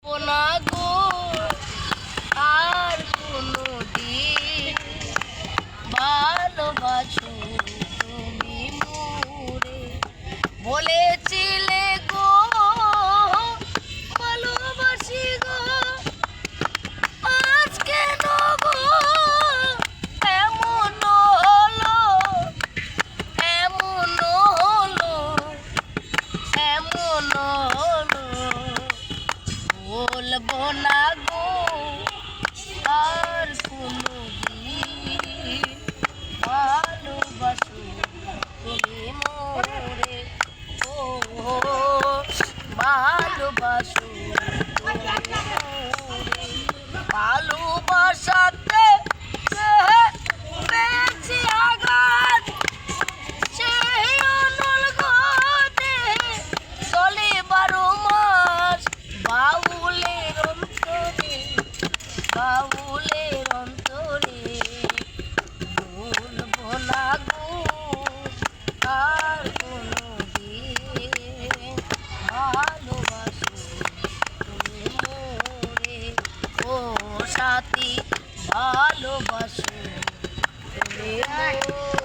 না গো আর কোনদিন ভালোবাসো তুমি মোরে বলেছিলে গো ভালোবাসি গো আজ কেন গো এমন হলো এমন হলো এমন হলো বলবো না গো আর কোনদিন ভালোবাসো তুমি মোরে ও ভালোবাসো তুমি মোরে ভালোবাসাতে পেয়েছি আঘাত সেই অনল গতে চলে 12 মাস বাউলের অন্তরে বাউলের অন্তরে বলবো না গো আর কোনদিন ভালোবাসো তুমি মোরে ও সাথী ভালোবাসো তুমি মোরে।